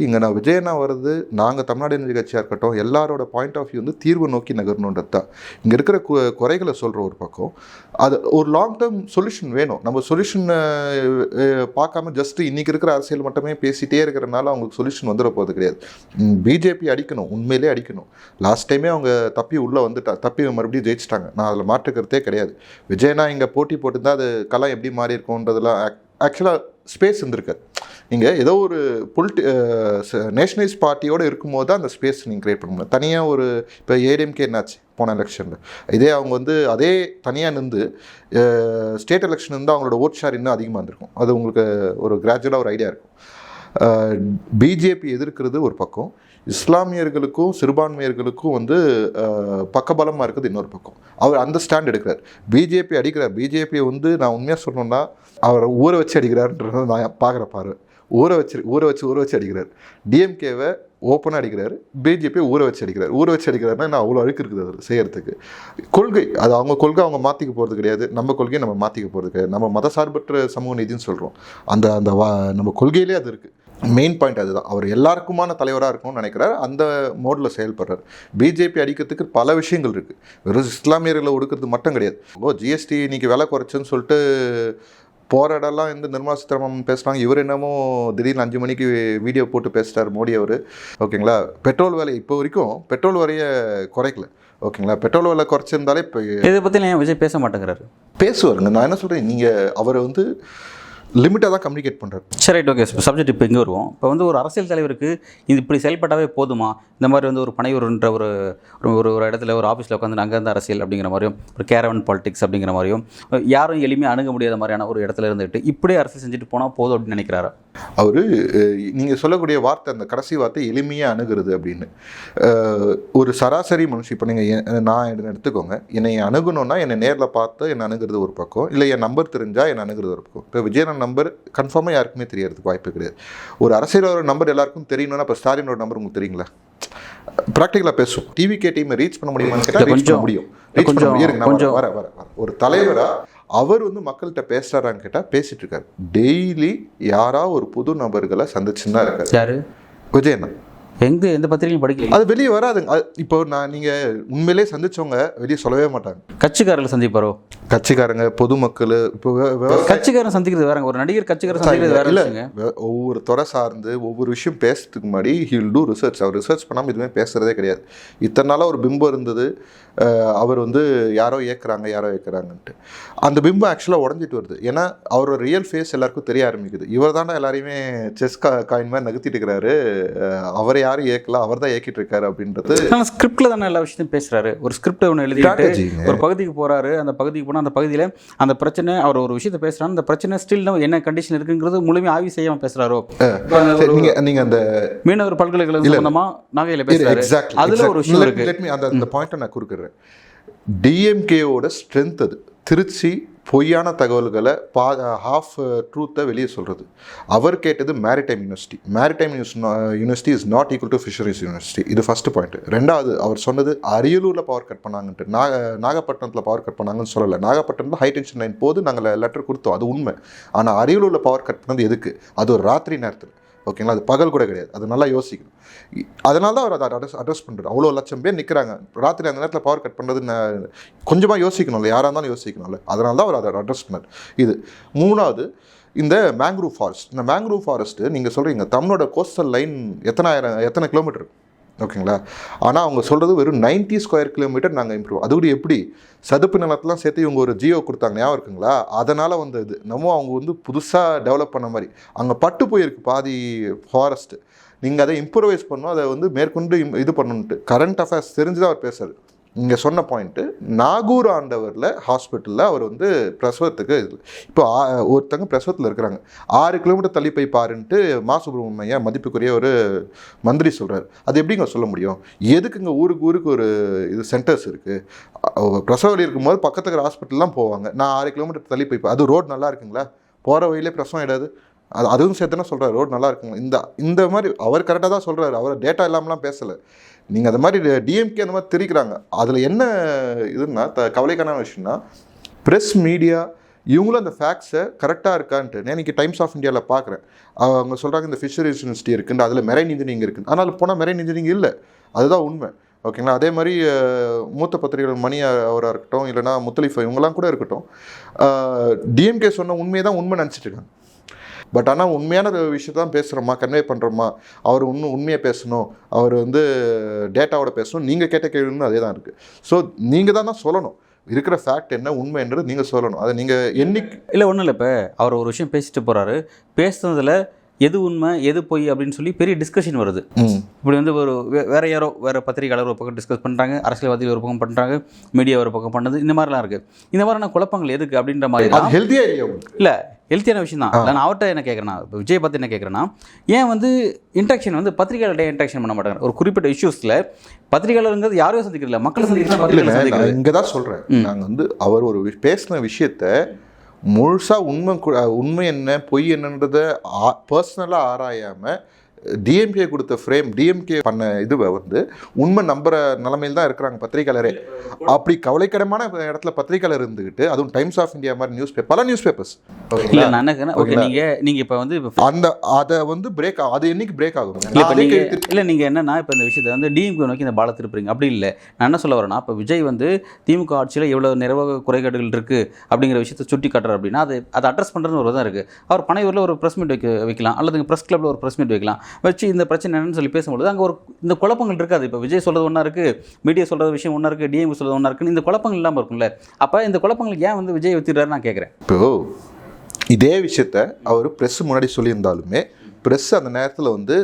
இங்கே நான் விஜயனா வருது, நாங்கள் தமிழ்நாடு என்ஜி கட்சியாக இருக்கட்டும், எல்லாரோட பாயிண்ட் ஆஃப் வியூ வந்து தீர்வு நோக்கி நகரணுன்றது தான். இங்கே இருக்கிற குறைகளை சொல்கிற ஒரு பக்கம், அது ஒரு லாங் டேர்ம் சொல்யூஷன் வேணும். நம்ம சொல்யூஷன் பார்க்காம ஜஸ்ட்டு இன்றைக்கி இருக்கிற அரசியல் மட்டுமே பேசிகிட்டே இருக்கிறனால அவங்களுக்கு சொல்யூஷன் வந்துட போகிறது கிடையாது. பிஜேபி அடிக்கணும், உண்மையிலே அடிக்கணும். லாஸ்ட் டைமே அவங்க தப்பி மறுபடியும் ஜெயிச்சிட்டாங்க. நான் அதில் மாற்றுக்கிறதே கிடையாது. விஜயனா இங்கே போட்டி போட்டுருந்தால் அது களம் எப்படி மாறி இருக்கும்ன்றதுலாம் ஆக்சுவலாக ஸ்பேஸ் இருந்திருக்கு. நீங்கள் ஏதோ ஒரு நேஷனலைஸ் பார்ட்டியோடு இருக்கும்போது தான் அந்த ஸ்பேஸ் நீங்கள் க்ரியேட் பண்ண முடியும். தனியாக இப்போ ஏடிஎம்கே என்னாச்சு போன எலெக்ஷனில், இதே அவங்க வந்து அதே தனியாக நின்று ஸ்டேட் எலெக்ஷன் வந்து அவங்களோட ஓட் ஷேர் இன்னும் அதிகமாக இருந்திருக்கும். அது உங்களுக்கு ஒரு கிராஜுவலாக ஒரு ஐடியா இருக்கும். பிஜேபி எதிர்க்கிறது ஒரு பக்கம், இஸ்லாமியர்களுக்கும் சிறுபான்மையர்களுக்கும் வந்து பக்கபலமாக இருக்குது இன்னொரு பக்கம். அவர் அந்த ஸ்டாண்ட் எடுக்கிறார். பிஜேபி அடிக்கிறார். பிஜேபியை வந்து நான் உண்மையாக சொல்லணும்னா அவரை ஊற வச்சு அடிக்கிறாருன்றதை நான் பார்க்குற பார்வை. ஊற வச்சு அடிக்கிறார். டிஎம்கேவை ஓப்பனாக அடிக்கிறாரு, பிஜேபியை ஊற வச்சு அடிக்கிறாருன்னா நான் அவ்வளோ அழுக்கு இருக்குது அது செய்கிறதுக்கு. கொள்கை அது அவங்க கொள்கை, அவங்க மாற்றிக்க போகிறது கிடையாது. நம்ம கொள்கையை நம்ம மாற்றிக்க போகிறது கிடையாது. நம்ம மதசார்பற்ற சமூக நீதினு சொல்கிறோம். அந்த அந்த நம்ம கொள்கையிலே அது இருக்குது. மெயின் பாயிண்ட் அதுதான். அவர் எல்லாருக்குமான தலைவராக இருக்கணும்னு நினைக்கிறார். அந்த மோடில் செயல்படுறார். பிஜேபி அடிக்கிறதுக்கு பல விஷயங்கள் இருக்குது. வெறும் இஸ்லாமியர்களை ஒடுக்கிறது மட்டும் கிடையாது. ஜிஎஸ்டி இன்னைக்கு விலை குறைச்சுன்னு சொல்லிட்டு போகிற இடம்லாம் வந்து நிர்மலா சீதாராமன் பேசுகிறாங்க. இவர் என்னமோ திடீர்னு 5 மணிக்கு வீடியோ போட்டு பேசிட்டார் மோடி அவர். ஓகேங்களா, பெட்ரோல் விலை இப்போ வரைக்கும் பெட்ரோல் விலையை குறைக்கல. ஓகேங்களா, பெட்ரோல் விலை குறைச்சிருந்தாலே இப்போ
இதை பற்றி ஏன் விஜய் பேச மாட்டேங்கிறாரு?
பேசுவாருங்க. நான் என்ன சொல்கிறேன், நீங்கள் அவரை வந்து லிமிட்டாக தான் கம்யூனிகேட் பண்ணுறாரு.
சரி, ரைட், ஓகே. சப்ஜெக்ட் இப்போ இங்கே வருவோம். இப்போ வந்து ஒரு அரசியல் தலைவருக்கு இது இப்படி செயல்பட்டாவே போதுமா? இந்த மாதிரி வந்து ஒரு பனையூர்ன்ற ஒரு ஒரு இடத்துல ஒரு ஆஃபீஸில் உட்காந்து அங்கேருந்து அரசியல் அப்படிங்கிற மாதிரியும், ஒரு கேரவன் பாலிடிக்ஸ் அப்படிங்கிற மாதிரியும், யாரும் எளிமையாக அணுக முடியாத மாதிரியான ஒரு இடத்துல இருந்துட்டு இப்படியே அரசியல் செஞ்சுட்டு போனால் போதும் அப்படின்னு நினைக்கிறாரா?
அவர் நீங்கள் சொல்லக்கூடிய வார்த்தை, அந்த கடைசி வார்த்தை எளிமையாக அணுகிறது அப்படின்னு. ஒரு சராசரி மனுஷன், இப்போ நீங்கள் நான் எடுத்துக்கோங்க, என்னை அணுகணும்னா என்னை நேரில் பார்த்து என்னை அணுகிறது ஒரு பக்கம், இல்லை என் நம்பர் தெரிஞ்சால் என்னை அணுகிறது ஒரு பக்கம். இப்போ விஜயன் நம்பர் கன்ஃபார்மாக யாருக்குமே தெரியறதுக்கு வாய்ப்பு கிடையாது. ஒரு அரசியலோட நம்பர் எல்லாருக்கும் தெரியணும்னா இப்போ ஸ்டாலினோட நம்பர் உங்களுக்கு தெரியுங்களா? ப்ராக்டிக்கலாக பேசும். டிவிகே டீமை ரீச் பண்ண முடியுமான்னு கேட்டால் ரீச் பண்ண முடியும். கொஞ்சம் வர ஒரு தலைவராக அவர் வந்து மக்கள்கிட்ட பேசுறாரான்னு கேட்டால் பேசிட்டு இருக்காரு. டெய்லி யாராவது ஒரு புது நபர்களை சந்திச்சுன்னு தான் இருக்காரு.
யாரு?
விஜயண்ணா.
எந்த பத்திரிகையும் படிக்கல.
அது வெளியே வராதுங்க. இப்போ நீங்கள் உண்மையிலே சந்திச்சவங்க வெளியே சொல்லவே மாட்டாங்க.
கட்சிக்காரர்கள் சந்திப்பாரோ?
கட்சிக்காரங்க, பொதுமக்கள். இப்போ
கட்சிக்காரன் சந்திக்கிறது வேற, ஒரு நடிகர் கட்சிக்காரன் சந்திக்கிறது வேற இல்லைங்க.
ஒவ்வொரு துறை சார்ந்து ஒவ்வொரு விஷயம் பேசுறதுக்கு முன்னாடி ஹில் டூ ரிசர்ச். அவர் ரிசர்ச் பண்ணாமல் எதுவுமே பேசுறதே கிடையாது. இத்தனை நாளாக ஒரு பிம்பம் இருந்தது, அவர் வந்து யாரோ ஏற்கிறாங்கன்ட்டு. அந்த பிம்பம் ஆக்சுவலாக உடஞ்சிட்டு வருது. ஏன்னா அவரோட ரியல் ஃபேஸ் எல்லாருக்கும் தெரிய ஆரம்பிக்குது. இவர் தானே எல்லாரையுமே செஸ் காயின் மாதிரி நகர்த்திட்டு இருக்கிறாரு, அவரை யாரும் ஏற்கல, அவர் தான் ஏற்கிட்டு இருக்காரு அப்படின்றது.
ஸ்கிரிப்ட்ல தானே எல்லா விஷயத்தையும் பேசுறாரு. ஒரு ஸ்கிரிப்ட் ஒன்று எழுதிட்டு ஒரு பகுதிக்கு போறாரு. அந்த பகுதிக்கு போனால் அந்த பகுதியில் அந்த பிரச்சனை, அவர் ஒரு விஷயத்தை பேசுறாரு, அந்த பிரச்சனை ஸ்டில் என்ன கண்டிஷன் இருக்குங்கிறது முழுமையாக ஆய்வு செய்யாம பேசுறாரோ.
நீங்க அந்த
மீனவர் பல்கலைக்கழகம் சம்பந்தமா நாகையில பேசுறாரு. அதுல ஒரு விஷயம் இருக்கு.
அந்த பாயிண்ட்டை நான் குறுக்கிறேன். டிஎம்கேவோட ஸ்ட்ரென்த் அது. திருச்சி பொய்யான தகவல்களை ஹாஃப் ட்ரூத்தை வெளியே சொல்கிறது. அவர் கேட்டது maritime university. Maritime university is not equal to fisheries university. இது ஃபஸ்ட்டு பாயிண்ட். ரெண்டாவது, அவர் சொன்னது அரியலூரில் பவர் கட் பண்ணாங்கன்ட்டு, நாகப்பட்டினத்தில் பவர் கட் பண்ணாங்கன்னு சொல்லலை. நாகப்பட்டினத்தில் ஹை டென்ஷன் லைன் போது நாங்கள் லெட்டர் கொடுத்தோம், அது உண்மை. ஆனால் அரியலூரில் பவர் கட் பண்ணது எதுக்கு? அது ஒரு ராத்திரி நேரத்தில். ஓகேங்களா, அது பகல் கூட கிடையாது. அது நல்லா யோசிக்கணும். அதனால தான் அவர் அதை அட்ரஸ் பண்ணுறாரு. அவ்வளோ லட்சம் பேர் நிற்கிறாங்க ராத்திரி, அந்த நேரத்தில் பவர் கட் பண்ணுறது கொஞ்சமாக யோசிக்கணும்ல, யாராக இருந்தாலும் யோசிக்கணும்ல. அதனால தான் அவர் அதை அட்ரஸ் பண்ணார். இது மூணாவது, இந்த மேங்க்ரூவ் ஃபாரஸ்ட். இந்த மேங்க்ரூவ் ஃபாரஸ்ட்டு நீங்கள் சொல்கிறீங்க தமிழோட கோஸ்டல் லைன் எத்தனை கிலோமீட்டர், ஓகேங்களா? ஆனால் அவங்க சொல்கிறது வெறும் 90 ஸ்கொயர் கிலோமீட்டர் நாங்கள் இம்ப்ரூவ். அது கூட எப்படி சதுப்பு நிலத்தெலாம் சேர்த்து இவங்க ஒரு ஜியோ கொடுத்தாங்க, ஞாபகம் இருக்குங்களா? அதனால் வந்து இது நம்ம அவங்க வந்து புதுசாக டெவலப் பண்ண மாதிரி அங்கே பட்டு போயிருக்கு பாதி ஃபாரஸ்ட்டு. நீங்கள் அதை இம்ப்ரூவைஸ் பண்ணணும், அதை வந்து மேற்கொண்டு இது பண்ணணுன்ட்டு. கரண்ட் அஃபேர்ஸ் தெரிஞ்சு தான் அவர் பேசுகிறார். இங்கே சொன்ன பாயிண்ட்டு, நாகூர் ஆண்டவரில் ஹாஸ்பிட்டலில் அவர் வந்து பிரசவத்துக்கு இது. இப்போ ஒருத்தங்க பிரசவத்தில் இருக்கிறாங்க, 6 கிலோமீட்டர் தள்ளி போய் பாருன்ட்டு மா சுப்பிரமணியா மதிப்புக்குரிய ஒரு மந்திரி சொல்கிறார். அது எப்படிங்க சொல்ல முடியும்? எதுக்குங்க ஊருக்கு ஒரு இது சென்டர்ஸ் இருக்குது? பிரசவ வலி இருக்கும்போது பக்கத்துக்கு ஹாஸ்பிட்டல்லாம் போவாங்க. நான் 6 கிலோமீட்டர் தள்ளி போய் அது ரோடு நல்லா இருக்குங்களா? போகிற வழியிலே பிரசவம் ஆகிடாது. அதுவும் சேர்த்துனா சொல்கிறார் ரோடு நல்லா இருக்குங்க. இந்த மாதிரி அவர் கரெக்டாக தான் சொல்கிறாரு. அவர் டேட்டா இல்லாமலாம் பேசலை. நீங்கள் அந்த மாதிரி டிஎம்கே அந்த மாதிரி திரிக்கிறாங்க. அதில் என்ன இதுன்னா கவலைக்கான விஷயம்னா, ப்ரெஸ் மீடியா இவங்களும் அந்த ஃபேக்ட்ஸை கரெக்டாக இருக்கான்ட்டு. நான் இன்றைக்கி டைம்ஸ் ஆஃப் இந்தியாவில் பார்க்குறேன். அவங்க சொல்கிறாங்க இந்த ஃபிஷரிஸ் யூனிவர்சிட்டி இருக்குன்னு, அதில் மெரைன் இன்ஜினியரிங் இருக்குது. ஆனால் போனால் மெரைன் இன்ஜினியரிங் இல்லை, அதுதான் உண்மை. ஓகேங்களா? அதே மாதிரி மூத்த பத்திரிகைகள் மணி அவராக இருக்கட்டும், இல்லைனா முத்தலிஃபா இவங்கெல்லாம் கூட இருக்கட்டும், டிஎம்கே சொன்ன உண்மையை தான் உண்மை நினச்சிட்டு இருக்காங்க. பட் ஆனால் உண்மையான விஷயத்தை தான் பேசுகிறோமா, கன்வே பண்ணுறோமா? அவர் உண்மையாக பேசணும், அவர் வந்து டேட்டாவோட பேசணும். நீங்கள் கேட்ட கேள்வின்னு அதே தான் இருக்குது. ஸோ நீங்கள் தான் சொல்லணும், இருக்கிற ஃபேக்ட் என்ன உண்மைன்றது நீங்கள் சொல்லணும். அதை நீங்கள்
இல்லை ஒன்றும் இல்லை. இப்போ அவர் ஒரு விஷயம் பேசிட்டு போகிறாரு, பேசுனதில் எது உண்மை எது பொய் அப்படின்னு சொல்லி பெரிய டிஸ்கஷன் வருது. இப்படி வந்து ஒரு வேறு பத்திரிகையாளர் ஒரு பக்கம் டிஸ்கஸ் பண்ணுறாங்க, அரசியல்வாதிகள் ஒரு பக்கம் பண்ணுறாங்க, மீடியா ஒரு பக்கம் பண்ணுறது, இந்த மாதிரிலாம் இருக்குது. இந்த மாதிரியான குழப்பங்கள் எதுக்கு அப்படின்ற மாதிரி
ஹெல்த்தியாக
இல்லை. ஹெல்த்தியான விஷயம் தான். நான் அவர்கிட்ட என்ன கேட்குறேன்னா, இப்போ விஜய் பார்த்து என்ன கேட்குறேன்னா, ஏன் வந்து இன்ட்ராக்ஷன் வந்து பத்திரிகையாளர்கிட்ட இன்ட்ராக்ஷன் பண்ண மாட்டாங்க? ஒரு குறிப்பிட்ட இஷ்யூஸில் பத்திரிகையாளருங்கிறது யாரையும் சந்திக்கிறதில்ல, மக்களை சந்திக்கிறதில்ல.
இங்கே தான் சொல்கிறேன், நாங்கள் வந்து அவர் ஒரு பேசின விஷயத்த முழுசாக உண்மை என்ன பொய் என்னன்றதை பர்சனலாக ஆராயாமல் டிஎம்கே கொடுத்த ஃப்ரேம், டிஎம்கே பண்ண இதுவை வந்து உண்மை நம்புற நிலைமையில் தான் இருக்கிறாங்க பத்திரிகையாளரே. அப்படி கவலைக்கிடமான இடத்துல பத்திரிகையாளர் இருந்துக்கிட்டு, அதுவும் டைம்ஸ் ஆஃப் இந்தியா மாதிரி பல நியூஸ் பேப்பர்ஸ்
நீங்கள் இப்போ வந்து
அந்த அதை வந்து பிரேக் ஆகும். அது என்னைக்கு பிரேக் ஆகும்?
இல்லை நீங்கள் என்னன்னா இப்போ இந்த விஷயத்தை வந்து டிஎம்கே நோக்கி இந்த பாலத்தை இருப்பீங்க. அப்படி இல்லை, நான் என்ன சொல்ல வரேன்னா, இப்போ விஜய் வந்து திமுக ஆட்சியில் எவ்வளோ நிர்வாக குறைபாடுகள் இருக்குது அப்படிங்கிற விஷயத்தை சுட்டி காட்டுறாரு அப்படின்னா, அதை அட்ரஸ் பண்ணுறது ஒரு தான் இருக்குது. அவர் பனையூரில் ஒரு ப்ரெஸ் மீட் வைக்கலாம், அல்லது ப்ரெஸ் கிளப்பில் ஒரு ப்ரெஸ் மீட் வைக்கலாம், வச்சு இந்த பிரச்சனை என்னன்னு சொல்லி பேசும்போது அங்கே ஒரு இந்த குழப்பங்கள் இருக்காது. இப்போ விஜய் சொல்கிறது ஒன்றா இருக்குது, மீடியா சொல்கிறது விஷயம் ஒன்றா இருக்குது, டிஎம்கே சொல்கிறது ஒன்றா இருக்குன்னு இந்த குழப்பங்கள் இல்லாமல் இருக்கும்ல. அப்போ இந்த குழப்பங்களுக்கு ஏன் வந்து விஜய் வச்சுக்கிறாரு நான் கேட்குறேன்.
இப்போ இதே விஷயத்த அவர் ப்ரெஸ் முன்னாடி சொல்லியிருந்தாலுமே ப்ரெஸ் அந்த நேரத்தில் வந்து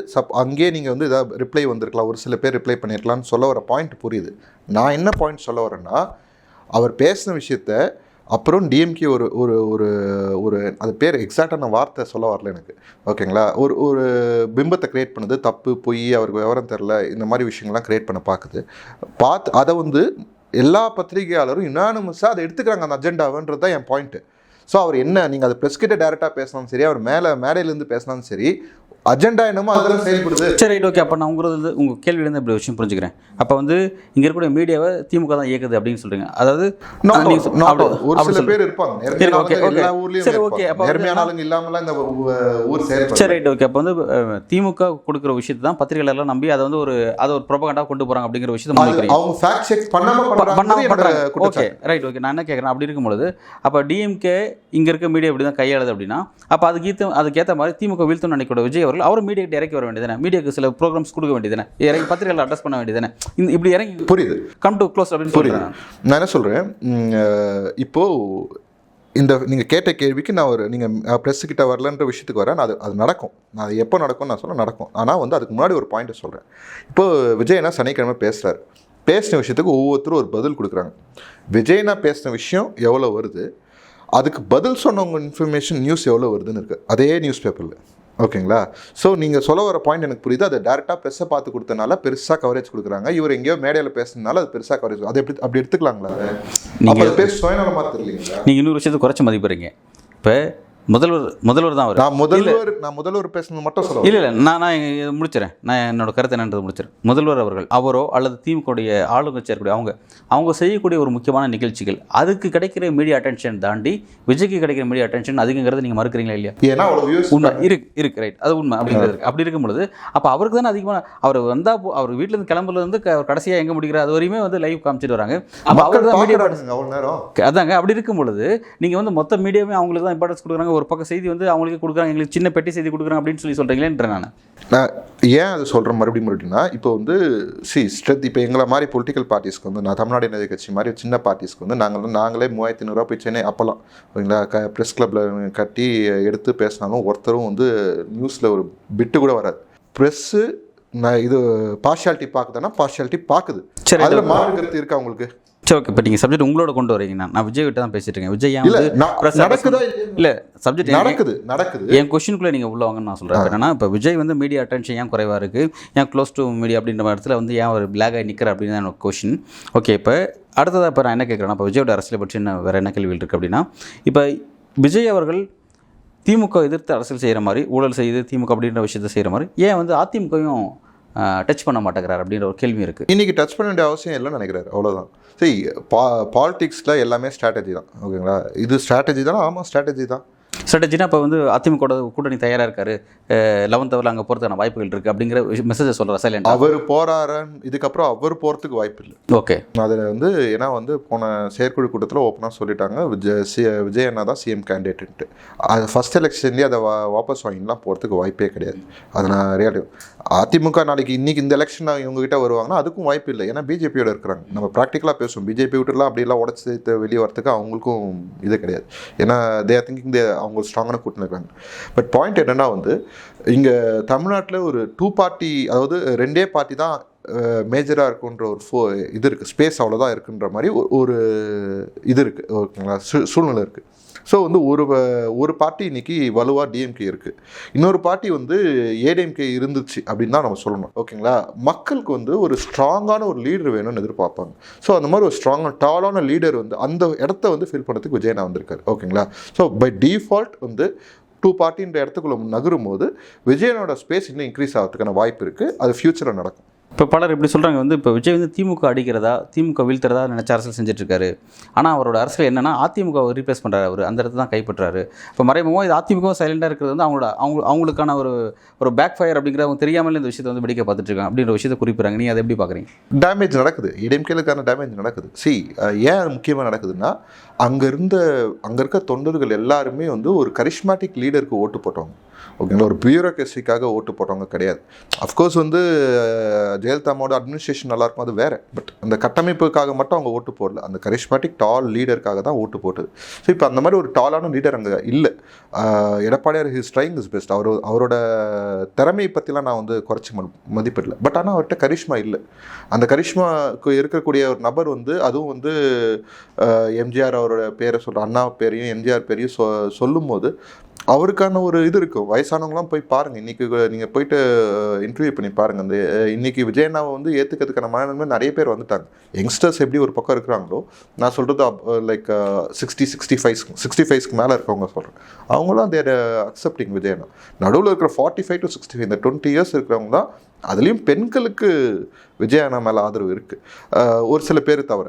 அங்கேயே நீங்கள் வந்து ஏதாவது ரிப்ளை வந்திருக்கலாம், ஒரு சில பேர் ரிப்ளை பண்ணியிருக்கலாம்னு சொல்ல வர பாயிண்ட் புரியுது. நான் என்ன பாயிண்ட் சொல்ல வரேன்னா, அவர் பேசின விஷயத்த அப்புறம் டிஎம்கே ஒரு ஒரு ஒரு ஒரு அது பேர் எக்ஸாக்டான வார்த்தை சொல்ல வரல எனக்கு, ஓகேங்களா, ஒரு பிம்பத்தை க்ரியேட் பண்ணுது, தப்பு பொய் அவருக்கு விவரம் தெரில, இந்த மாதிரி விஷயங்கள்லாம் க்ரியேட் பண்ண பார்த்து அதை வந்து எல்லா பத்திரிகையாளரும் யுனானிமஸாக அதை எடுத்துக்கிறாங்க அந்த அஜெண்டாவன்றது தான் என் பாயிண்ட்டு. ஸோ அவர் என்ன, நீங்கள் அதை ப்ரெஸ் கிட்ட டேரெக்டாக பேசினாலும் சரி, அவர் மேடையிலேருந்து பேசினாலும் சரி, அஜெண்டா என்னமோ அதெல்லாம் செயல்படுது.
சரி, ரைட், ஓகே. அப்போ நான் உங்கள் கேள்வியிலேருந்து இப்படி விஷயம் புரிஞ்சுக்கிறேன். அப்போ வந்து இங்கே இருக்கக்கூடிய மீடியாவை திமுக தான் இயக்குது அப்படின்னு சொல்கிறீங்க. அதாவது
ஒரு சில பேர் இருப்பாங்க, நேர்மையான ஆளுங்க இல்லாமலாம் இந்த ஊர் செயல்படுது.
சரி, ரைட், ஓகே. அப்போ வந்து திமுக கொடுக்குற விஷயத்தை தான் பத்திரிகையாளர்லாம் நம்பி அதை வந்து ஒரு ப்ரொபகண்டா கொண்டு போகிறாங்க அப்படிங்கிற விஷயத்தை
அவங்க ஃபேக்ட் செக் பண்ணாம.
Okay, right, okay. நான் என்ன கேட்குறேன், அப்படி இருக்கும்பொழுது அப்போ டிஎம்கே இங்கே இருக்க மீடியா இப்படி தான் கையாளுது அப்படின்னா, அப்போ அதுக்கேற்ற மாதிரி திமுக வீழ்த்தும் நினைக்கூட விஜய் அவர்கள் அவர் மீடியாக்கிட்ட இறக்கி வர வேண்டியதானே, மீடியாவுக்கு சில ப்ரோக்ராம்ஸ் கொடுக்க வேண்டியதானே, இறங்கி பத்திரிகையாளர் அட்ரஸ் பண்ண வேண்டியதானே, இப்படி இறங்கி
புரியுது,
கம் டு க்ளோஸ் அப்படின்னு
புரியுது. நான் என்ன சொல்கிறேன், இப்போது இந்த நீங்கள் கேட்ட கேள்விக்கு நான் நீங்கள் ப்ரெஸ்ஸுக்கிட்ட வரலன்ற விஷயத்துக்கு வரேன். அது நடக்கும், அது எப்போ நடக்கும்னு நான் சொல்ல நடக்கும். ஆனால் வந்து அதுக்கு முன்னாடி ஒரு பாயிண்ட்டை சொல்கிறேன். இப்போது விஜயனா சனிக்கிழமை பேசுகிறார், பேசின விஷயத்துக்கு ஒவ்வொருத்தரும் ஒரு பதில் கொடுக்குறாங்க. விஜயனா பேசின விஷயம் எவ்வளோ வருது, அதுக்கு பதில் சொன்னவங்க இன்ஃபர்மேஷன் நியூஸ் எவ்வளோ வருதுன்னு இருக்குது அதே நியூஸ் பேப்பரில், ஓகேங்களா. ஸோ நீங்கள் சொல்ல வர பாயிண்ட் எனக்கு புரியுது. அதை டேரெக்டாக ப்ரெஸ்ஸை பார்த்து கொடுத்தனால பெருசாக கவரேஜ் கொடுக்குறாங்க, இவர் எங்கேயோ மேடையில் பேசுனால அது பெருசாக கவரேஜ், அதை அப்படி எடுத்துக்கலாங்களா? நீங்கள் பேச சுயநலமாக தெரியலீங்களா?
நீங்கள் இன்னொரு விஷயத்தை குறைச்சி மதிப்பிடுறீங்க. இப்போ முதல்வர் தான் அவர்.
நான் முதல்வர் பேசுனது மட்டும் சொல்ல
இல்லை நான் முடிச்சிடறேன். நான் என்னோட கருத்தை என்னன்றது முடிச்சிடறேன். முதல்வர் அவர்கள் அவரோ அல்லது திமுகவுடைய ஆளுங்கட்சியாக இருக்கக்கூடிய அவங்க செய்யக்கூடிய ஒரு முக்கியமான நிகழ்ச்சிகள், அதுக்கு கிடைக்கிற மீடியா அட்டென்ஷன் தாண்டி விஜய்க்கு கிடைக்கிற மீடியா அட்டென்ஷன் அதிகங்கிறது நீங்கள் மறுக்கிறீங்களா இல்லையா?
ஏன்னா
உண்மை இருக்கு ரைட், அது உண்மை அப்படிங்கிறது. அப்படி இருக்கும் பொழுது அப்போ அவருக்கு தானே அதிகமான, அவர் வந்தால் அவர் வீட்டிலேருந்து கிளம்புலேருந்து கடைசியாக எங்கே முடிக்கிறார் அது வரையுமே வந்து லைவ் காமிச்சிட்டு வராங்க. அப்போ அவர் தான் மீடியா அதாங்க. அப்படி இருக்கும் பொழுது நீங்கள் வந்து மொத்த மீடியாவே அவங்களுக்கு தான் இம்பார்ட்டன்ஸ் கொடுக்குறாங்க, ஒரு பக்கம் செய்தி வந்து அவங்களுக்கு கொடுக்குறாங்க, எங்களுக்கு சின்ன பெட்டி செய்தி கொடுக்குறாங்க அப்படின்னு சொல்கிறீங்களேன்ற நான்
ஏன் அது சொல்கிறேன் மறுபடியும் இப்போ வந்து இப்போ எங்களை மாதிரி பொலிட்டிக்கல் பார்ட்டிஸ்க்கு வந்து நான் தமிழ்நாடு நீதி கட்சி மாதிரி சின்ன பார்ட்டிஸ்க்கு வந்து நாங்களே 3500 போய் சென்னை அப்போல்லாம் ஓகேங்களா ப்ரெஸ் கிளப்பில் கட்டி எடுத்து பேசினாலும் ஒருத்தரும் வந்து நியூஸில் ஒரு பிட்டு கூட வராது. ப்ரெஸ்ஸு நான் இது பார்ஷியாலிட்டி பார்க்குதுன்னா பார்ஷியாலிட்டி பார்க்குது. சரி, அதில் மாற்று கருத்து இருக்கா உங்களுக்கு?
சரி, ஓகே. இப்போ நீங்கள் சப்ஜெக்ட் உங்களோட கொண்டு வரீங்க. நான் விஜய் கிட்ட தான் பேசிட்டு இருக்கேன். விஜய்
நடக்குதா
இல்லை சப்ஜெக்ட்
நடக்குது
என் கொஸ்டினுக்குள்ளே நீங்கள் உள்ள வாங்கன்னு நான் சொல்கிறேன். என்னன்னா இப்போ விஜய் வந்து மீடியா அட்டென்ஷன் ஏன் குறைவாக இருக்குது, ஏன் க்ளோஸ் டு மீடியா அப்படின்ற இடத்துல வந்து ஏன் ஒரு பிளாக் ஆகி நிற்கிற அப்படின்னு தான் என்னோட கொஸ்டின். ஓகே, இப்போ அடுத்ததாக இப்போ நான் என்ன கேட்குறேன்னா, இப்போ விஜயோட அரசியலை பற்றி என்ன வேறு என்ன கேள்விகள் இருக்குது அப்படின்னா, இப்போ விஜய் அவர்கள் திமுக எதிர்த்து அரசியல் செய்கிற மாதிரி, ஊழல் செய்து திமுக அப்படின்ற விஷயத்தை செய்கிற மாதிரி ஏன் வந்து அதிமுகவும் டச் பண்ண மாட்டேங்கிறார் அப்படின்ற ஒரு கேள்வி இருக்குது.
இன்றைக்கி டச் பண்ண வேண்டிய அவசியம் இல்லைன்னு நினைக்கிறாரு, அவ்வளோதான். சரி, பாலிடிக்ஸில் எல்லாமே ஸ்ட்ராட்டஜி தான், ஓகேங்களா. இது ஸ்ட்ராட்டஜி தானே? ஆமாம், ஸ்ட்ராட்டஜி தான்.
ஸ்ட்ராட்டஜினா இப்போ வந்து அதிமுக கூட்டணி தயாராக இருக்காரு, 11th ஹவரில் அங்கே போகிறதுக்கான வாய்ப்புகள் இருக்குது அப்படிங்கிற மெசேஜை சொல்கிறார் சைலண்ட்.
அவர் போகிறாரன்னு இதுக்கப்புறம் அவர் போகிறதுக்கு வாய்ப்பு இல்லை.
ஓகே,
அதில் வந்து ஏன்னா வந்து போன செயற்குழு கூட்டத்தில் ஓப்பனாக சொல்லிட்டாங்க, விஜய் அண்ணா தான் சிஎம் கேண்டிடேட்டு. அது ஃபஸ்ட் எலெக்ஷன்லேயே அதை வாபஸ் வாங்கிலாம் போகிறதுக்கு வாய்ப்பே கிடையாது. அதை நான் ரியாலிட்டி அதிமுக நாளைக்கு இன்றைக்கி இந்த எலெக்ஷன் இவங்ககிட்ட வருவாங்கன்னா அதுக்கும் வாய்ப்பு இல்லை. ஏன்னா பிஜேபியோட இருக்கிறாங்க. நம்ம ப்ராக்டிக்கலாக பேசுவோம், பிஜேபி விட்டுலாம் அப்படிலாம் உடச்சி வெளியே வரத்துக்கு அவங்களுக்கும் இது கிடையாது. ஏன்னா திங்கிங் அவங்க ஸ்ட்ராங்கான கூட்டணி இருக்காங்க. பட் பாயிண்ட் என்னென்னா வந்து இங்கே தமிழ்நாட்டில் ஒரு 2 பார்ட்டி, அதாவது 2 பார்ட்டி தான் மேஜராக இருக்குன்ற ஒரு இது இருக்குது, ஸ்பேஸ் அவ்வளோதான் இருக்குன்ற மாதிரி ஒரு இது இருக்குது, ஓகேங்களா, சூழ்நிலை இருக்குது. ஸோ வந்து ஒரு பார்ட்டி இன்னைக்கு வலுவாக டிஎம்கே இருக்குது, இன்னொரு பார்ட்டி வந்து ஏடிஎம்கே இருந்துச்சு அப்படின்னு தான் நம்ம சொல்லணும். ஓகேங்களா, மக்களுக்கு வந்து ஒரு ஸ்ட்ராங்கான ஒரு லீடர் வேணும்னு எதிர்பார்ப்பாங்க. ஸோ அந்த மாதிரி ஒரு ஸ்ட்ராங்கான டாலான லீடர் வந்து அந்த இடத்த வந்து ஃபில் பண்ணுறதுக்கு விஜயனா வந்திருக்காரு. ஓகேங்களா, ஸோ பை டிஃபால்ட் வந்து 2 பார்ட்டின்ற இடத்துக்குள்ள நகரும் போது விஜயனோட ஸ்பேஸ் இன்னும் இன்க்ரீஸ் ஆகிறதுக்கான வாய்ப்பு இருக்குது. அது ஃபியூச்சரில் நடக்கும்.
இப்போ பலர் எப்படி சொல்கிறாங்க வந்து இப்போ விஜய் வந்து திமுக அடிக்கிறதா, திமுக வீழ்த்துறதா நினச்ச அரசியல் செஞ்சுட்ருக்காரு. ஆனால் அவரோட அரசியல் என்னென்னா அதிமுகவை ரீப்ளேஸ் பண்ணுறாரு, அவர் அந்த இடத்துல தான் கைப்பற்றாரு. இப்போ மறைமுகமாக இது அதிமுகவும் சைலண்டாக இருக்கிறது வந்து அவங்களுக்கான ஒரு பேக் ஃபயர் அப்படிங்கிறவங்க தெரியாமல் இந்த விஷயத்தை வந்து வெடிக்க பார்த்துட்ருக்காங்க அப்படின்ற விஷயத்தை குறிப்பிட்றாங்க. நீங்கள் அதை எப்படி பார்க்குறீங்க?
டேமேஜ் நடக்குது, ஏடிஎம்கேலுக்கான டேமேஜ் நடக்குது. ஏன் அது முக்கியமாக நடக்குதுன்னா, அங்கே இருக்க தொண்டர்கள் எல்லாருமே வந்து ஒரு கரிஷ்மேட்டிக் லீடருக்கு ஓட்டு போட்டவங்க. ஓகேங்களா, ஒரு பியூரோக்ரஸிக்காக ஓட்டு போட்டவங்க கிடையாது. அஃப்கோர்ஸ் வந்து ஜெயலலிதாவோட அட்மினிஸ்ட்ரேஷன் நல்லாயிருக்கும், அது வேறு. பட் அந்த கட்டமைப்புக்காக மட்டும் அவங்க ஓட்டு போடல, அந்த கரிஷ்மேட்டிக் டால் லீடருக்காக தான் ஓட்டு போட்டது. ஸோ இப்போ அந்த மாதிரி ஒரு டாலான லீடர் அங்கே இல்லை. எடப்பாடியார் ஹிஸ் ட்ரைங் இஸ் பெஸ்ட். அவரோட திறமையை பற்றிலாம் நான் வந்து குறைச்சி மதிப்பிடல. பட் ஆனால் அவர்கிட்ட கரிஷ்மா இல்லை. அந்த கரிஷ்மாவுக்கு இருக்கக்கூடிய ஒரு நபர் வந்து, அதுவும் வந்து எம்ஜிஆர் அவரோட பேரை அண்ணா பேரையும் எம்ஜிஆர் பேரையும் சொல்லும் போது அவருக்கான ஒரு இது இருக்கும். வயசானவங்களாம் போய் பாருங்கள், இன்றைக்கி நீங்கள் போயிட்டு இன்டர்வியூ பண்ணி பாருங்கள். அந்த இன்றைக்கி விஜயனாவை வந்து ஏற்றுக்கிறதுக்கான மனநிலைமை நிறைய பேர் வந்துட்டாங்க. யங்ஸ்டர்ஸ் எப்படி ஒரு பக்கம் இருக்கிறாங்களோ, நான் சொல்கிறது லைக் 65 மேலே இருக்கவங்க சொல்கிறேன், அவங்களாம் தேர் அக்செப்டிங் விஜயனா. நடுவில் இருக்கிற 45 to 65 இந்த 20 இயர்ஸ் இருக்கிறவங்க தான், அதுலேயும் பெண்களுக்கு விஜயனா மேலே ஆதரவு இருக்குது, ஒரு சில பேர் தவிர.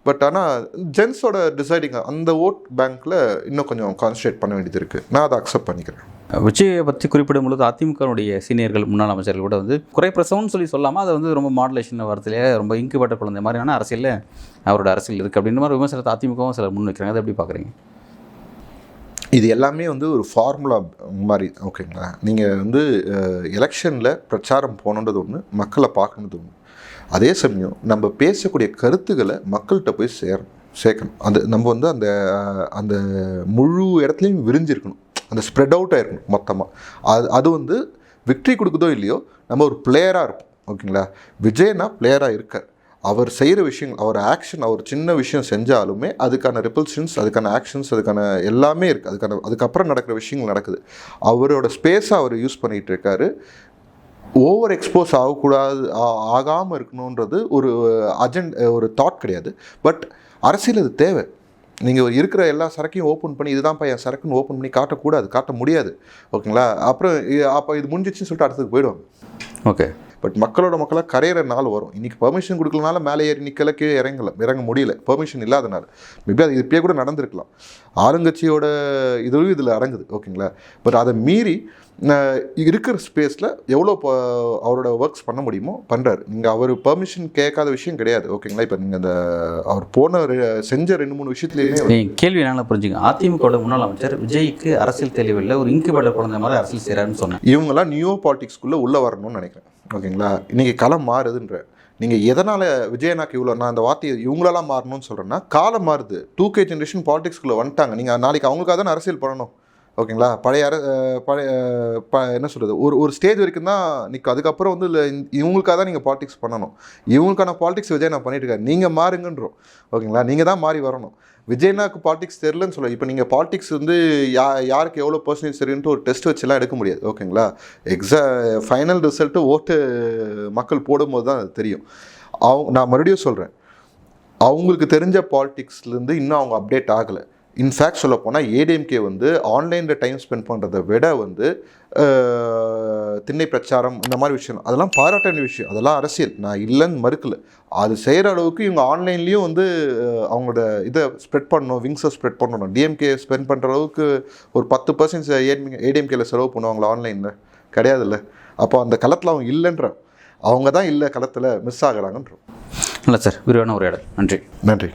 பட் ஆனால் ஜென்ஸோட டிசைடிங் அந்த ஓட் பேங்க்கில் இன்னும் கொஞ்சம் கான்சன்ட்ரேட் பண்ண வேண்டியது இருக்குது. நான் அதை அக்செப்ட் பண்ணிக்கிறேன்.
விஜயை பற்றி குறிப்பிடும் பொழுது அதிமுகவுடைய சீனியர்கள் முன்னாள் அமைச்சர்கள் கூட வந்து குறைப்பிரசவம்னு சொல்லாமல் அதை வந்து ரொம்ப மாடுலேஷன் வரத்துலேயே ரொம்ப இன்குபேட்டர் குழந்தை மாதிரியான அரசியலில் அவரோட அரசியல் இருக்குது அப்படின்ற மாதிரி விமர்சனத்தை அதிமுகவும் சிலர் முன் வைக்கிறாங்க. அதை எப்படி பார்க்குறீங்க?
இது எல்லாமே வந்து ஒரு ஃபார்முலா மாதிரி. ஓகேங்களா, நீங்கள் வந்து எலெக்ஷனில் பிரச்சாரம் போகணுன்றது ஒன்று, மக்களை பார்க்கணுது ஒன்று. அதே சமயம் நம்ம பேசக்கூடிய கருத்துக்களை மக்கள்கிட்ட போய் சேர்க்கணும். அது நம்ம வந்து அந்த முழு இடத்துலையும் விரிஞ்சிருக்கணும், அந்த ஸ்ப்ரெட் அவுட் ஆகிருக்கணும் மொத்தமாக. அது வந்து விக்ட்ரி கொடுக்குதோ இல்லையோ, நம்ம ஒரு பிளேயராக இருப்போம். ஓகேங்களா, விஜயனா பிளேயராக இருக்கார். அவர் செய்கிற விஷயங்கள், அவர் ஆக்ஷன், அவர் சின்ன விஷயம் செஞ்சாலுமே அதுக்கான ரிப்பல்ஷன்ஸ், அதுக்கான ஆக்ஷன்ஸ், அதுக்கான எல்லாமே இருக்குது. அதுக்கப்புறம் நடக்கிற விஷயங்கள் நடக்குது. அவரோட ஸ்பேஸை அவர் யூஸ் பண்ணிகிட்டு இருக்காரு. ஓவர் எக்ஸ்போஸ் ஆகாமல் இருக்கணுன்றது ஒரு தாட் கிடையாது. பட் அரசியல் அது தேவை. நீங்கள் இருக்கிற எல்லா சரக்கையும் ஓப்பன் பண்ணி இதுதான்ப்பா என் சரக்குன்னு ஓப்பன் பண்ணி காட்ட முடியாது. ஓகேங்களா, அப்போ இது முடிஞ்சிச்சுன்னு சொல்லிட்டு அடுத்ததுக்கு போயிடுவாங்க.
ஓகே,
பட் மக்களாக கரையிற நாள் வரும். இன்றைக்கி பெர்மிஷன் கொடுக்கலனால மேலே ஏறி நிற்கல, கீழே இறங்க முடியல, பெர்மிஷன் இல்லாதனால. மேபி அது இப்பயே கூட நடந்திருக்கலாம். ஆளுங்கட்சியோட இதுவும் இதில் அடங்குது. ஓகேங்களா, பட் அதை மீறி இருக்கிற ஸ்பேஸில் எவ்வளோ அவரோட ஒர்க்ஸ் பண்ண முடியுமோ பண்ணுறாரு. நீங்கள் அவர் பெர்மிஷன் கேட்காத விஷயம் கிடையாது. ஓகேங்களா, இப்போ நீங்கள் அவர் செஞ்ச 2-3 விஷயத்துலேயுமே
கேள்வி என்னால் புரிஞ்சுங்க. அதிமுகவோட முன்னாள் அமைச்சர் விஜய்க்கு அரசியல் தெளிவில்லை, ஒரு இன்குபேட்டர் குழந்தை மாதிரி அரசியல் செய்கிறாருன்னு சொன்னேன்.
இவங்கெல்லாம் நியூ பாலிடிக்ஸ்குள்ளே உள்ளே வரணும்னு நினைக்கிறேன். ஓகேங்களா, இன்றைக்கி களம் மாறுதுன்ற நீங்கள் எதனால் விஜயனாக்கு இவ்வளோ, நான் அந்த வார்த்தையை இவங்களெல்லாம் மாறணும்னு சொல்கிறேன்னா, காலம் மாறுது. 2K ஜென்ரேஷன் பாலிடிக்ஸ்குள்ளே வந்துட்டாங்க. நீங்கள் நாளைக்கு அவங்களுக்காக தானே அரசியல் பண்ணணும். ஓகேங்களா, என்ன சொல்கிறது, ஒரு ஸ்டேஜ் வரைக்கும் தான் நிற்கும். அதுக்கப்புறம் வந்து இவங்களுக்காக தான் நீங்கள் பாலிடிக்ஸ் பண்ணணும். இவங்களுக்கான பாலிடிக்ஸ் விஜயனா பண்ணிட்டு இருக்காரு. நீங்கள் மாறுங்கன்றோம். ஓகேங்களா, நீங்கள் தான் மாறி வரணும். விஜயனாக்கு பாலிடிக்ஸ் தெரிலன்னு சொல்ல. இப்போ நீங்கள் பாலிடிக்ஸ் வந்து யாருக்கு எவ்வளோ பர்சன்டேஜ் தெரியுன்ட்டு ஒரு டெஸ்ட் வச்சுலாம் எடுக்க முடியாது. ஓகேங்களா, ஃபைனல் ரிசல்ட்டு ஓட்டு மக்கள் போடும்போது தான் அது தெரியும். நான் மறுபடியும் சொல்கிறேன், அவங்களுக்கு தெரிஞ்ச பாலிடிக்ஸ்லேருந்து இன்னும் அவங்க அப்டேட் ஆகலை. இன்ஃபேக்ட் சொல்ல போனால் ஏடிஎம்கே வந்து ஆன்லைனில் டைம் ஸ்பெண்ட் பண்ணுறதை விட வந்து திண்ணை பிரச்சாரம் இந்த மாதிரி விஷயம் அதெல்லாம் பாராட்ட வேண்டிய விஷயம். அதெல்லாம் அரசியல், நான் இல்லைன்னு மறுக்கலை. அது செய்கிற அளவுக்கு இவங்க ஆன்லைன்லேயும் வந்து அவங்களோட இதை ஸ்ப்ரெட் பண்ணணும், விங்ஸை ஸ்ப்ரெட் பண்ணணும். டிஎம்கே ஸ்பெண்ட் பண்ணுற அளவுக்கு ஒரு 10% ஏடிஎம்கேல செலவு பண்ணுவாங்களா ஆன்லைனில்? கிடையாதுல்ல. அப்போ அந்த களத்தில் அவங்க இல்லைன்ற, அவங்க தான் இல்லை களத்தில் மிஸ் ஆகிறாங்கன்றோம்.
இல்லை சார், விரிவான உரையாடல். நன்றி.